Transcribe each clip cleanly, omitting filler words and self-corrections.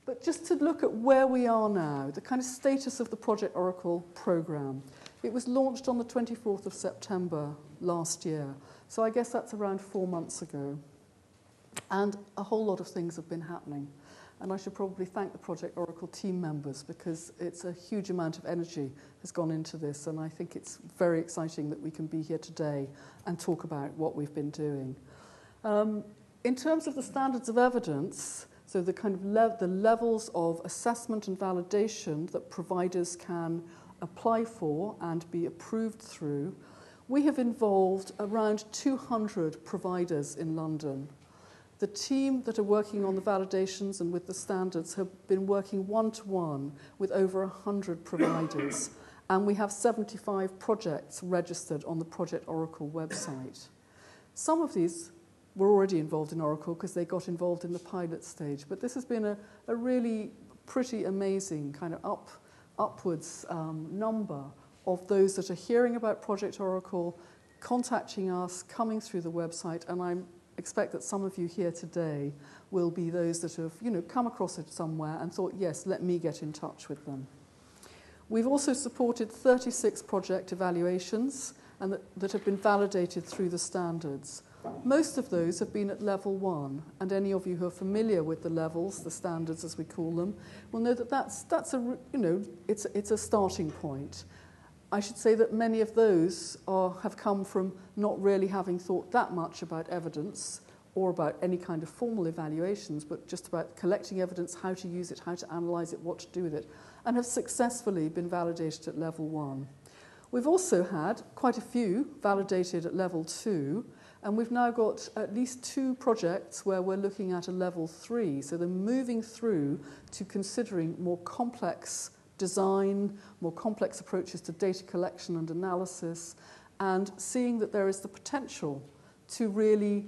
But just to look at where we are now, the kind of status of the Project Oracle programme. It was launched on the 24th of September last year, so I guess that's around 4 months ago. And a whole lot of things have been happening. And I should probably thank the Project Oracle team members because it's a huge amount of energy has gone into this, and I think it's very exciting that we can be here today and talk about what we've been doing. In terms of the standards of evidence, so the kind of the levels of assessment and validation that providers can apply for and be approved through, we have involved around 200 providers in London. The team that are working on the validations and with the standards have been working one-to-one with over 100 providers, and we have 75 projects registered on the Project Oracle website. Some of these were already involved in Oracle because they got involved in the pilot stage, but this has been a really pretty amazing kind of upwards number of those that are hearing about Project Oracle, contacting us, coming through the website, and I expect that some of you here today will be those that have, come across it somewhere and thought, yes, let me get in touch with them. We've also supported 36 project evaluations and that have been validated through the standards. Most of those have been at level 1, and any of you who are familiar with the levels, the standards as we call them, will know that that's a, it's a starting point. I should say that many of those have come from not really having thought that much about evidence or about any kind of formal evaluations, but just about collecting evidence, how to use it, how to analyse it, what to do with it, and have successfully been validated at level 1. We've also had quite a few validated at level 2, and we've now got at least 2 projects where we're looking at a level 3, so they're moving through to considering more complex design, more complex approaches to data collection and analysis, and seeing that there is the potential to really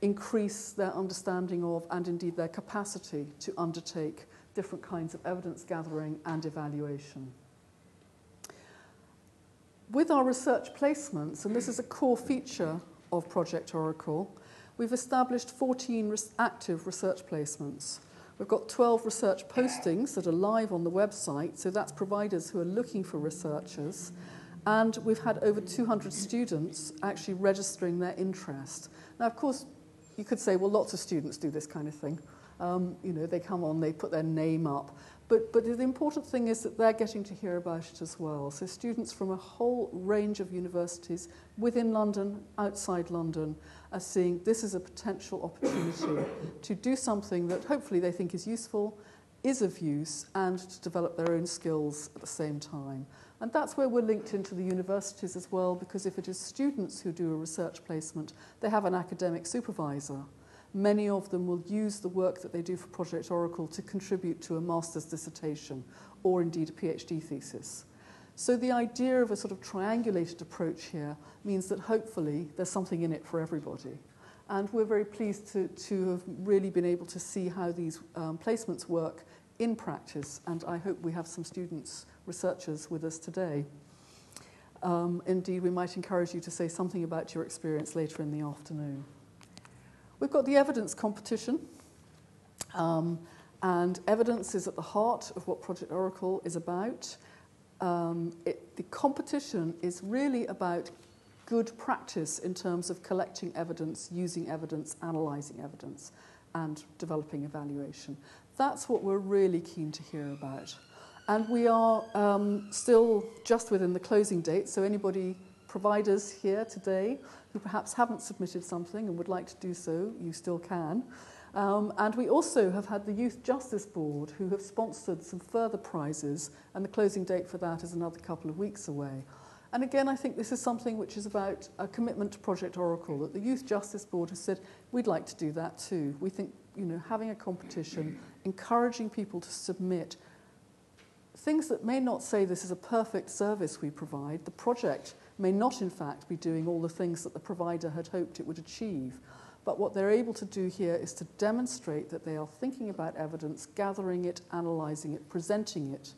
increase their understanding of and indeed their capacity to undertake different kinds of evidence gathering and evaluation. With our research placements, and this is a core feature of Project Oracle, we've established 14 active research placements. We've got 12 research postings that are live on the website, so that's providers who are looking for researchers, and we've had over 200 students actually registering their interest. Now, of course, you could say, well, lots of students do this kind of thing. They come on, they put their name up. But the important thing is that they're getting to hear about it as well. So students from a whole range of universities within London, outside London, are seeing this is a potential opportunity to do something that hopefully they think is useful, is of use, and to develop their own skills at the same time. And that's where we're linked into the universities as well, because if it is students who do a research placement, they have an academic supervisor. Many of them will use the work that they do for Project Oracle to contribute to a master's dissertation or indeed a PhD thesis. So the idea of a sort of triangulated approach here means that hopefully there's something in it for everybody. And we're very pleased to have really been able to see how these placements work in practice, and I hope we have some students, researchers with us today. Indeed, we might encourage you to say something about your experience later in the afternoon. We've got the evidence competition, and evidence is at the heart of what Project Oracle is about. The competition is really about good practice in terms of collecting evidence, using evidence, analysing evidence, and developing evaluation. That's what we're really keen to hear about. And we are still just within the closing date, so anybody, providers here today, who perhaps haven't submitted something and would like to do so, you still can. And we also have had the Youth Justice Board, who have sponsored some further prizes, and the closing date for that is another couple of weeks away. And again, I think this is something which is about a commitment to Project Oracle, that the Youth Justice Board has said, we'd like to do that too. We think, having a competition, encouraging people to submit things that may not say this is a perfect service we provide. The project may not, in fact, be doing all the things that the provider had hoped it would achieve. But what they're able to do here is to demonstrate that they are thinking about evidence, gathering it, analysing it, presenting it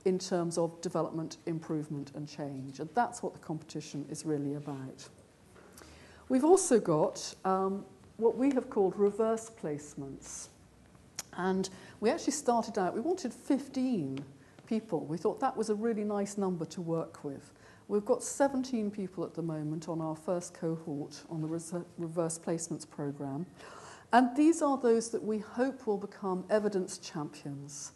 in terms of development, improvement and change. And that's what the competition is really about. We've also got what we have called reverse placements. And we actually started out, we wanted 15 people. We thought that was a really nice number to work with. We've got 17 people at the moment on our first cohort on the reverse placements programme. And these are those that we hope will become evidence champions.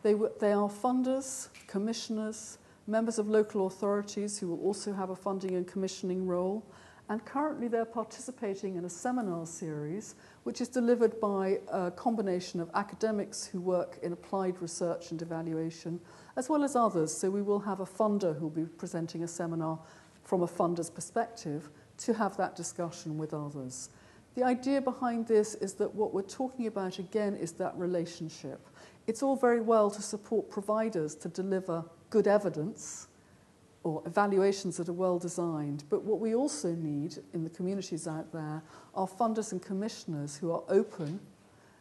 They are funders, commissioners, members of local authorities who will also have a funding and commissioning role. And currently they're participating in a seminar series which is delivered by a combination of academics who work in applied research and evaluation, as well as others. So we will have a funder who will be presenting a seminar from a funder's perspective to have that discussion with others. The idea behind this is that what we're talking about again is that relationship. It's all very well to support providers to deliver good evidence or evaluations that are well designed, but what we also need in the communities out there are funders and commissioners who are open,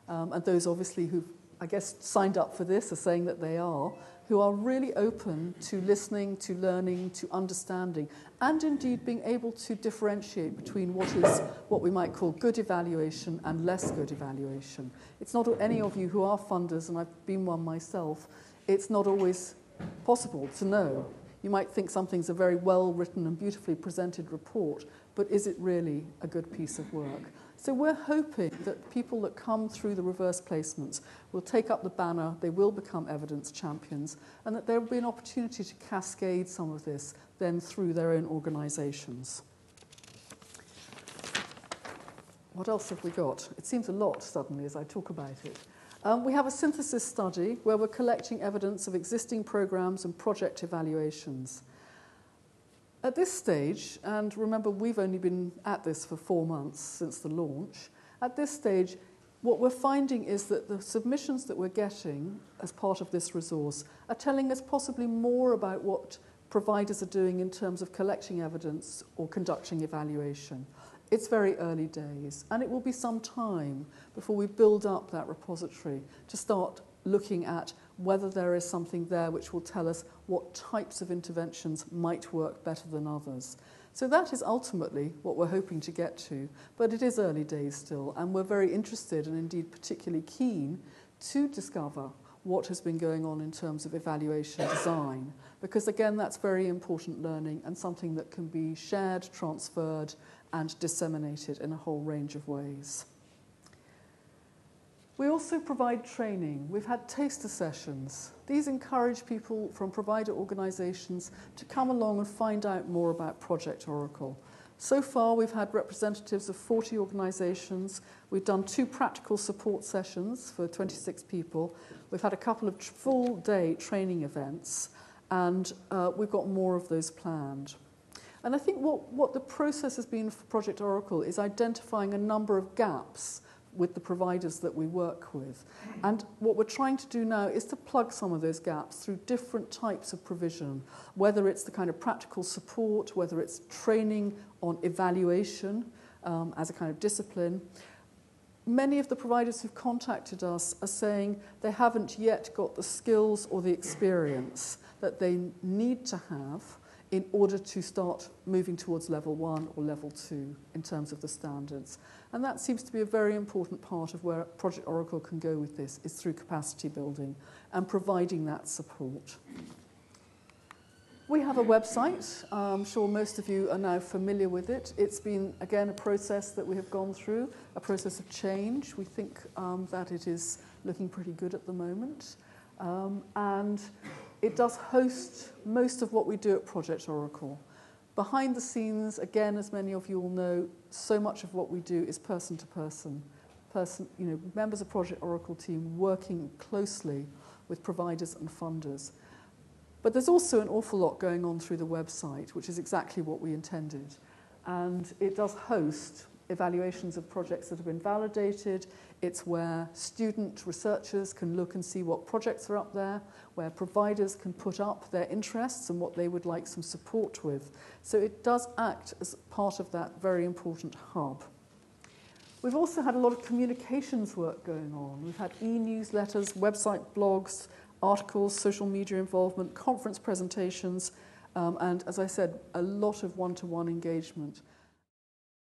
and those obviously who've, I guess, signed up for this are saying that they are, who are really open to listening, to learning, to understanding, and indeed being able to differentiate between what we might call good evaluation and less good evaluation. It's not any of you who are funders, and I've been one myself, it's not always possible to know. You might think something's a very well-written and beautifully presented report, but is it really a good piece of work? So we're hoping that people that come through the reverse placements will take up the banner, they will become evidence champions, and that there will be an opportunity to cascade some of this then through their own organisations. What else have we got? It seems a lot suddenly as I talk about it. We have a synthesis study where we're collecting evidence of existing programmes and project evaluations. At this stage, and remember we've only been at this for 4 months since the launch, at this stage what we're finding is that the submissions that we're getting as part of this resource are telling us possibly more about what providers are doing in terms of collecting evidence or conducting evaluation. It's very early days, and it will be some time before we build up that repository to start looking at whether there is something there which will tell us what types of interventions might work better than others. So that is ultimately what we're hoping to get to, but it is early days still, and we're very interested and indeed particularly keen to discover what has been going on in terms of evaluation design, because again that's very important learning and something that can be shared, transferred and disseminated in a whole range of ways. We also provide training. We've had taster sessions. These encourage people from provider organisations to come along and find out more about Project Oracle. So far we've had representatives of 40 organisations. We've done 2 practical support sessions for 26 people. We've had a couple of full-day training events, and we've got more of those planned. And I think what the process has been for Project Oracle is identifying a number of gaps with the providers that we work with. And what we're trying to do now is to plug some of those gaps through different types of provision, whether it's the kind of practical support, whether it's training on evaluation as a kind of discipline. Many of the providers who've contacted us are saying they haven't yet got the skills or the experience that they need to have in order to start moving towards level 1 or level 2 in terms of the standards. And that seems to be a very important part of where Project Oracle can go with this, is through capacity building and providing that support. We have a website. I'm sure most of you are now familiar with it. It's been, again, a process that we have gone through, a process of change. We think that it is looking pretty good at the moment. And it does host most of what we do at Project Oracle. Behind the scenes, again, as many of you will know, so much of what we do is person to person. Members of Project Oracle team working closely with providers and funders. But there's also an awful lot going on through the website, which is exactly what we intended. And it does host evaluations of projects that have been validated. It's where student researchers can look and see what projects are up there, where providers can put up their interests and what they would like some support with. So it does act as part of that very important hub. We've also had a lot of communications work going on. We've had e-newsletters, website blogs, articles, social media involvement, conference presentations, and as I said, a lot of one-to-one engagement.